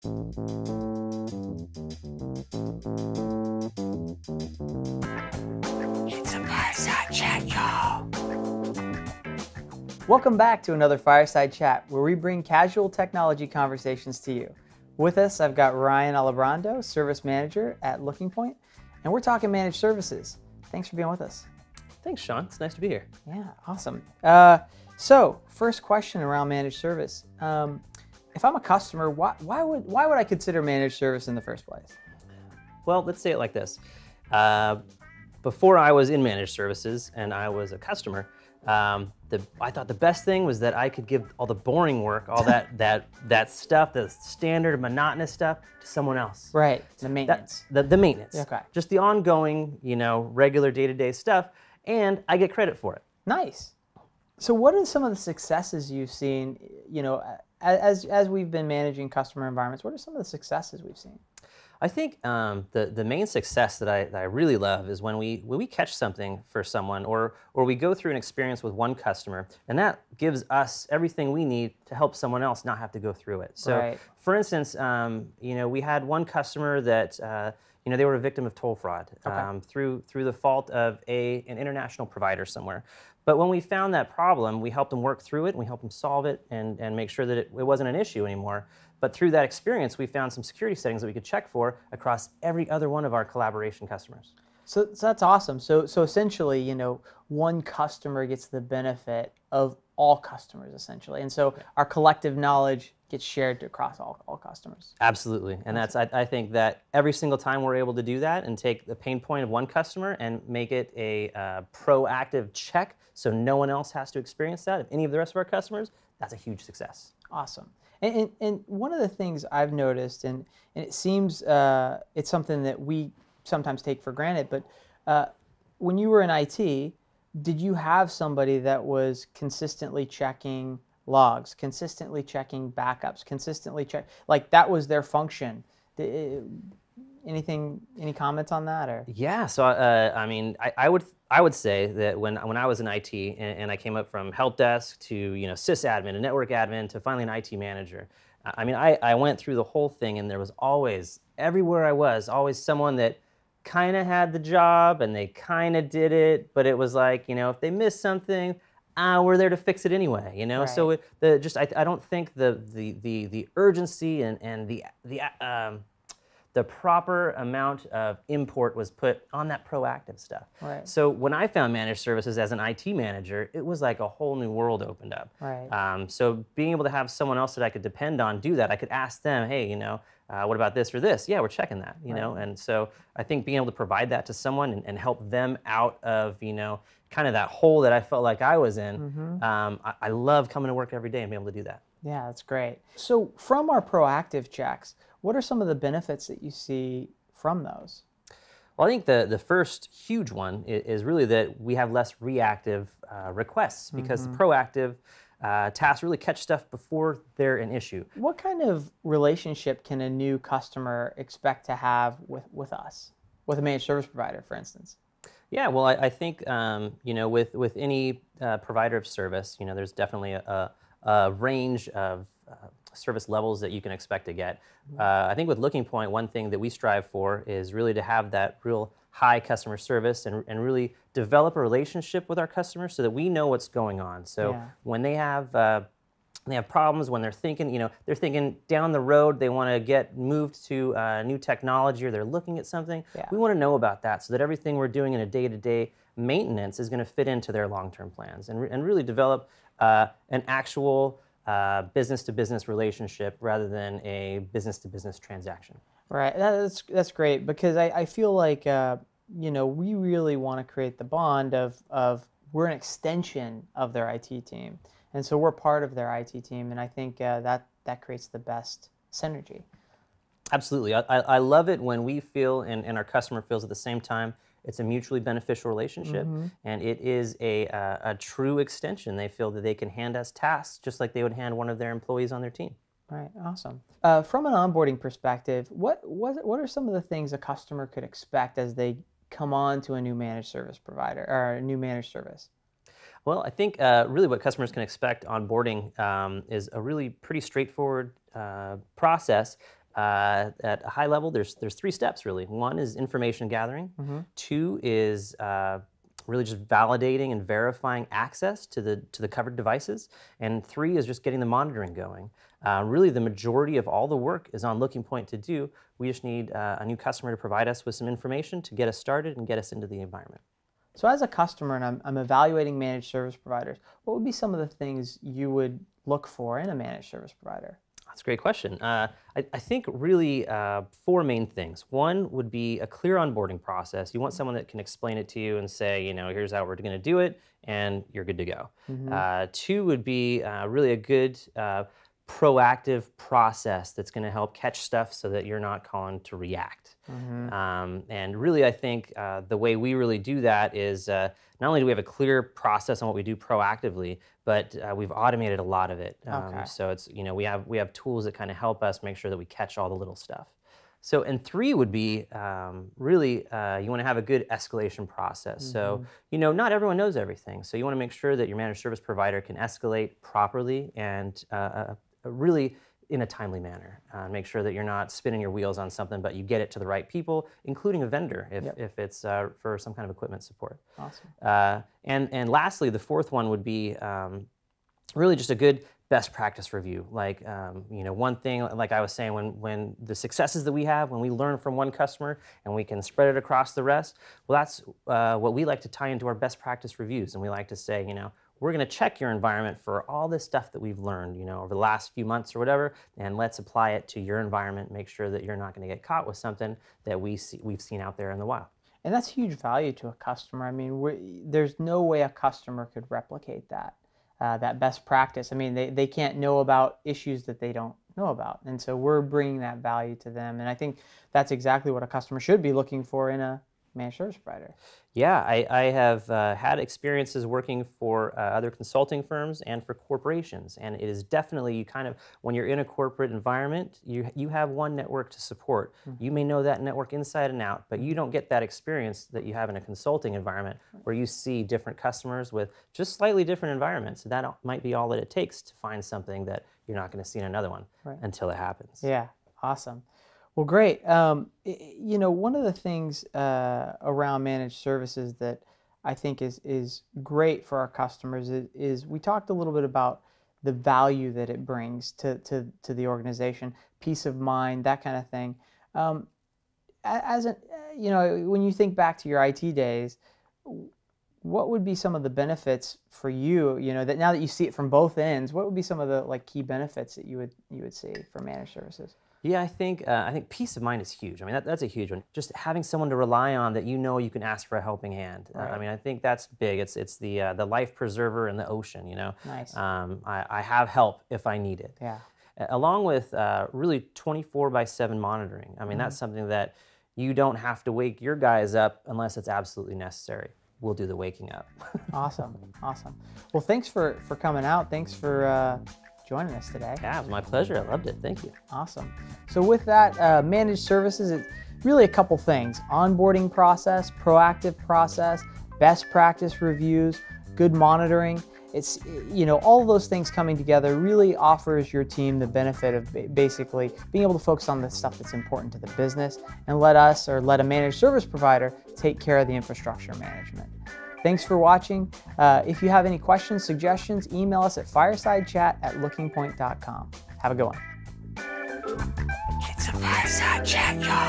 It's a Fireside Chat, y'all. Welcome back to another Fireside Chat, where we bring casual technology conversations to you. With us, I've got Ryan Alabrando, Service Manager at Looking Point, and we're talking managed services. Thanks for being with us. Thanks, Sean. It's nice to be here. Yeah, awesome. So, first question around managed service. If I'm a customer, why would I consider managed service in the first place? Well, let's say it like this. Before I was in managed services and I was a customer, I thought the best thing was that I could give all the boring work, all that stuff, the standard monotonous stuff, to someone else. Right, the maintenance. The maintenance. Okay. Just the ongoing, regular day-to-day stuff, and I get credit for it. Nice. So what are some of the successes you've seen, as we've been managing customer environments, what are some of the successes we've seen? I think the main success that I really love is when we catch something for someone, or we go through an experience with one customer, and that gives us everything we need to help someone else not have to go through it. So, right. For instance, we had one customer that they were a victim of toll fraud through the fault of an international provider somewhere. But when we found that problem, we helped them work through it, and we helped them solve it and make sure that it wasn't an issue anymore. But through that experience, we found some security settings that we could check for across every other one of our collaboration customers. So that's awesome. So essentially, one customer gets the benefit of all customers, essentially. And so our collective knowledge gets shared across all customers. Absolutely. And I think that every single time we're able to do that and take the pain point of one customer and make it a proactive check so no one else has to experience that, of any of the rest of our customers, that's a huge success. Awesome. And one of the things I've noticed, and it seems it's something that we sometimes take for granted, but when you were in IT, did you have somebody that was consistently checking logs, consistently checking backups, like that was their function? Any comments on that? Or? Yeah, so I would say that when I was in IT and I came up from help desk to sysadmin and network admin to finally an IT manager, I went through the whole thing, and there was always, everywhere I was, always someone that kind of had the job and they kind of did it, but it was like, if they missed something, we're there to fix it anyway, Right. So I don't think the urgency and the proper amount of import was put on that proactive stuff. Right. So when I found managed services as an IT manager, it was like a whole new world opened up. Right. So being able to have someone else that I could depend on do that, I could ask them, hey, what about this or this? Yeah, we're checking that, Right. And so I think being able to provide that to someone and help them out of, kind of that hole that I felt like I was in, I love coming to work every day and being able to do that. Yeah, that's great. So from our proactive checks, what are some of the benefits that you see from those? Well, I think the first huge one is really that we have less reactive requests, because the proactive tasks really catch stuff before they're an issue. What kind of relationship can a new customer expect to have with us, with a managed service provider, for instance? Yeah, well, I think with any provider of service, there's definitely a range of service levels that you can expect to get. I think with Looking Point, one thing that we strive for is really to have that real high customer service and really develop a relationship with our customers so that we know what's going on. So when they have problems, when they're thinking down the road, they want to get moved to new technology, or they're looking at something, we want to know about that so that everything we're doing in a day-to-day maintenance is going to fit into their long-term plans and really develop an actual business-to-business relationship rather than a business-to-business transaction. Right, that's great, because I feel like we really want to create the bond of we're an extension of their IT team, and so we're part of their IT team, and I think that creates the best synergy. Absolutely, I love it when we feel and our customer feels at the same time it's a mutually beneficial relationship, and it is a true extension. They feel that they can hand us tasks just like they would hand one of their employees on their team. Right, awesome. From an onboarding perspective, what are some of the things a customer could expect as they come on to a new managed service provider or a new managed service? Well, I think really what customers can expect onboarding is a really pretty straightforward process. At a high level, there's 3 steps really. One is information gathering. 2 is really just validating and verifying access to the covered devices. And 3 is just getting the monitoring going. Really, the majority of all the work is on Looking Point to do. We just need a new customer to provide us with some information to get us started and get us into the environment. So as a customer and I'm evaluating managed service providers, what would be some of the things you would look for in a managed service provider? That's a great question. I think really 4 main things. One would be a clear onboarding process. You want someone that can explain it to you and say, here's how we're going to do it, and you're good to go. 2 would be really a good proactive process that's going to help catch stuff so that you're not calling to react. And really, I think the way we really do that is not only do we have a clear process on what we do proactively, but we've automated a lot of it. So it's we have tools that kind of help us make sure that we catch all the little stuff. So, and 3 would be really you want to have a good escalation process. So, not everyone knows everything. So you want to make sure that your managed service provider can escalate properly and really in a timely manner. Make sure that you're not spinning your wheels on something, but you get it to the right people, including a vendor if it's for some kind of equipment support. Awesome. And lastly, the 4th one would be really just a good best practice review. Like, one thing, like I was saying, when the successes that we have, when we learn from one customer and we can spread it across the rest, well, that's what we like to tie into our best practice reviews. And we like to say, we're going to check your environment for all this stuff that we've learned, over the last few months or whatever, and let's apply it to your environment. Make sure that you're not going to get caught with something that we've seen out there in the wild. And that's huge value to a customer. I mean, there's no way a customer could replicate that best practice. I mean, they can't know about issues that they don't know about. And so we're bringing that value to them. And I think that's exactly what a customer should be looking for in a managed service provider. Yeah, I have had experiences working for other consulting firms and for corporations, and it is definitely when you're in a corporate environment, you have one network to support. You may know that network inside and out, but you don't get that experience that you have in a consulting environment where you see different customers with just slightly different environments. That might be all that it takes to find something that you're not going to see in another one until it happens. Yeah, awesome. Well, great. One of the things around managed services that I think is great for our customers is we talked a little bit about the value that it brings to the organization, peace of mind, that kind of thing. When you think back to your IT days, what would be some of the benefits for you? That now that you see it from both ends, what would be some of the key benefits that you would see for managed services? Yeah, I think peace of mind is huge. I mean, that's a huge one. Just having someone to rely on that you can ask for a helping hand. I mean, I think that's big. It's the life preserver in the ocean. Nice. I have help if I need it. Yeah. Along with really 24/7 monitoring. I mean, that's something that you don't have to wake your guys up unless it's absolutely necessary. We'll do the waking up. Awesome. Well, thanks for coming out. Thanks for joining us today. Yeah, it was my pleasure. I loved it. Thank you. Awesome. So with that, managed services, it's really a couple things: onboarding process, proactive process, best practice reviews, good monitoring. It's, all of those things coming together really offers your team the benefit of basically being able to focus on the stuff that's important to the business and let a managed service provider take care of the infrastructure management. Thanks for watching. If you have any questions, suggestions, email us at firesidechat@lookingpoint.com. Have a good one. It's a fireside chat, y'all.